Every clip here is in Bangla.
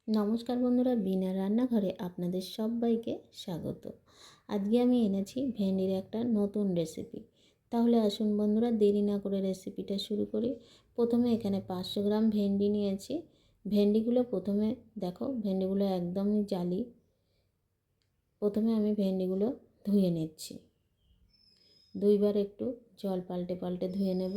নমস্কার বন্ধুরা, বিনা রান্নাঘরে আপনাদের সবাইকে স্বাগত। আজকে আমি এনেছি ভেন্ডির একটা নতুন রেসিপি। তাহলে আসুন বন্ধুরা, দেরি না করে রেসিপিটা শুরু করি। প্রথমে এখানে 500 গ্রাম ভেন্ডি নিয়েছি। ভেন্ডিগুলো প্রথমে ভেন্ডিগুলো একদমই জালি। প্রথমে আমি ভেন্ডিগুলো ধুয়ে নিচ্ছি। দুইবার একটু জল পাল্টে পাল্টে ধুয়ে নেব।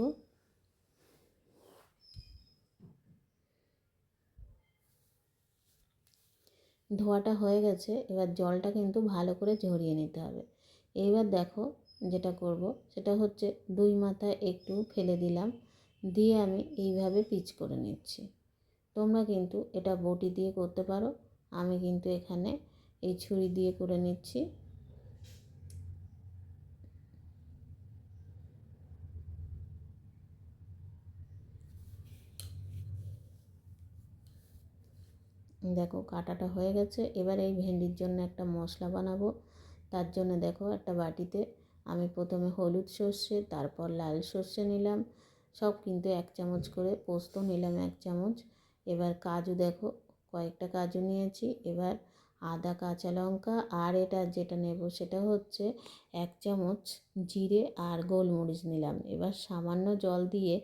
ধোয়াটা হয়ে গেছে, এবার জলটা কিন্তু ভালো করে ঝরিয়ে নিতে হবে। এইবার যেটা করব সেটা হচ্ছে দুই মাথায় একটু ফেলে দিলাম, দিয়ে আমি এইভাবে পিচ করে নিচ্ছি। তোমরা কিন্তু এটা বটি দিয়ে করতে পারো, আমি কিন্তু এখানে এই ছুরি দিয়ে করে নিচ্ছি। কাটাটা হয়ে গেছে। এবার এই ভেন্ডির জন্য একটা মশলা বানাবো। তার জন্য একটা বাটিতে আমি প্রথমে হলুদ সর্ষে, তারপর লাল সর্ষে নিলাম, সব কিন্তু 1 চামচ করে, পোস্ত নিলাম 1 চামচ। এবার কাজু কয়েকটা কাজু নিয়েছি। এবার আদা, কাঁচা লঙ্কা, আর এটা যেটা নেব সেটা হচ্ছে 1 চামচ জিরে আর গোলমরিচ নিলাম। এবার সামান্য জল দিয়ে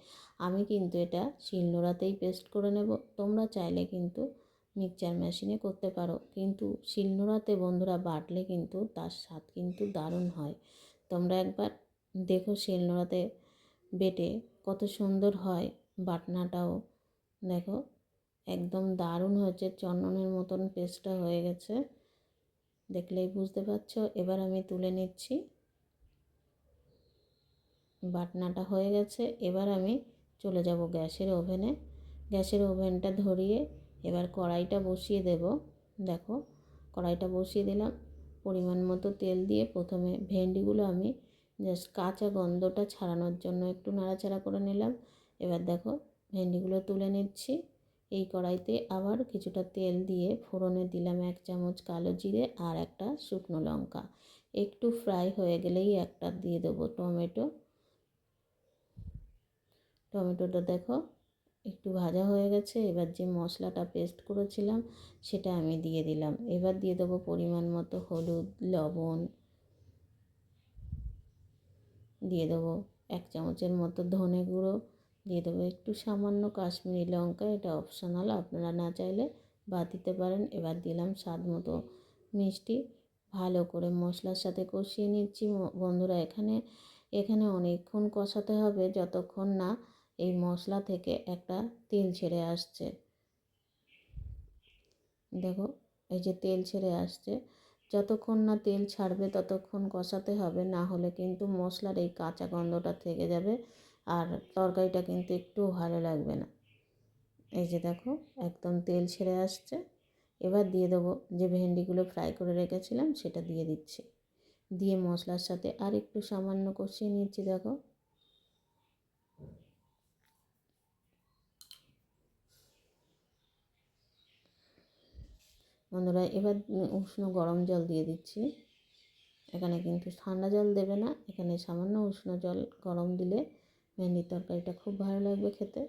আমি কিন্তু এটা শিলনোড়াতেই পেস্ট করে নেব। তোমরা চাইলে কিন্তু মিক্সচার মেশিনে করতে পারো, কিন্তু শিলনোড়াতে বন্ধুরা বাটলে কিন্তু তার স্বাদ কিন্তু দারুণ হয়। তোমরা একবার দেখো শিলনোড়াতে বেটে কত সুন্দর হয় বাটনাটাও। একদম দারুণ হয়েছে, চন্দনের মতন পেস্টটা হয়ে গেছে, দেখলেই বুঝতে পারছো। এবার আমি তুলে নিচ্ছি। বাটনাটা হয়ে গেছে। এবার আমি চলে যাব গ্যাসের ওভেনে। গ্যাসের ওভেনটা ধরিয়ে এবার কড়াইটা বসিয়ে দেব। কড়াইটা বসিয়ে দিলাম। পরিমাণ মতো তেল দিয়ে প্রথমে ভেন্ডিগুলো আমি জাস্ট কাঁচা গন্ধটা ছাড়ানোর জন্য একটু নাড়াচাড়া করে নিলাম। এবার ভেন্ডিগুলো তুলে নিচ্ছি। এই কড়াইতে আবার কিছুটা তেল দিয়ে ফোড়নে দিলাম 1 চামচ কালো জিরে আর একটা শুকনো লঙ্কা। একটু ফ্রাই হয়ে গেলেই একটা দিয়ে দেবো টমেটোটা একটু ভাজা হয়ে গেছে। এবার যে মশলাটা পেস্ট করেছিলাম সেটা আমি দিয়ে দিলাম। এবার দিয়ে দেবো পরিমাণ মতো হলুদ, লবণ, দিয়ে দেবো 1 চামচের মতো ধনে গুঁড়ো, দিয়ে দেবো একটু সামান্য কাশ্মীরি লঙ্কা, এটা অপশনাল, আপনারা না চাইলে বাদ দিতে পারেন। এবার দিলাম স্বাদ মতো মিষ্টি। ভালো করে মশলার সাথে কষিয়ে নিচ্ছি বন্ধুরা। এখানে অনেকক্ষণ কষাতে হবে, যতক্ষণ না এই মশলা থেকে একটা তেল ছেড়ে আসছে। এই যে তেল ছেড়ে আসছে, যতক্ষণ না তেল ছাড়বে ততক্ষণ কষাতে হবে, না হলে কিন্তু মশলার এই কাঁচা গন্ধটা থেকে যাবে আর তরকারিটা কিন্তু একটুও ভালো লাগবে না। এই যে একদম তেল ছেড়ে আসছে। এবার দিয়ে দেবো যে ভেন্ডিগুলো ফ্রাই করে রেখেছিলাম সেটা দিয়ে দিচ্ছি। দিয়ে মশলার সাথে আর একটু সামান্য কষিয়ে নিচ্ছি। বন্ধুরা, এবার উষ্ণ গরম জল দিয়ে দিচ্ছি। এখানে কিন্তু ঠান্ডা জল দেবে না, এখানে সামান্য উষ্ণ জল গরম দিলে ভেন্ডির তরকারিটা খুব ভালো লাগবে খেতে।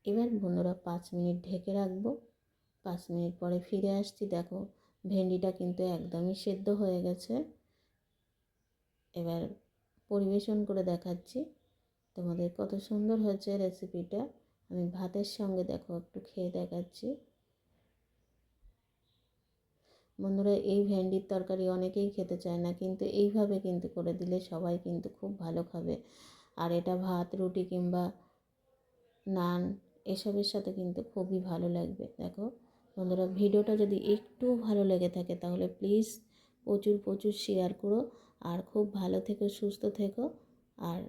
এবার বন্ধুরা 5 মিনিট ঢেকে রাখবো। 5 মিনিট পরে ফিরে আসছি। ভেন্ডিটা কিন্তু একদমই সেদ্ধ হয়ে গেছে। এবার পরিবেশন করে দেখাচ্ছি তোমাদের কত সুন্দর হয়েছে রেসিপিটা। আমি ভাতের সঙ্গে একটু খেয়ে দেখাচ্ছি। বন্ধুরা, এই ভেন্ডির তরকারি অনেকেই খেতে চায় না, কিন্তু এইভাবে কিন্তু করে দিলে সবাই কিন্তু খুব ভালো খাবে। আর এটা ভাত, রুটি কিংবা নান এসবের সাথে কিন্তু খুবই ভালো লাগবে। বন্ধুরা, ভিডিওটা যদি একটু ভালো লেগে থাকে তাহলে প্লিজ প্রচুর শেয়ার করো। আর খুব ভালো থেকো, সুস্থ থেকো। আর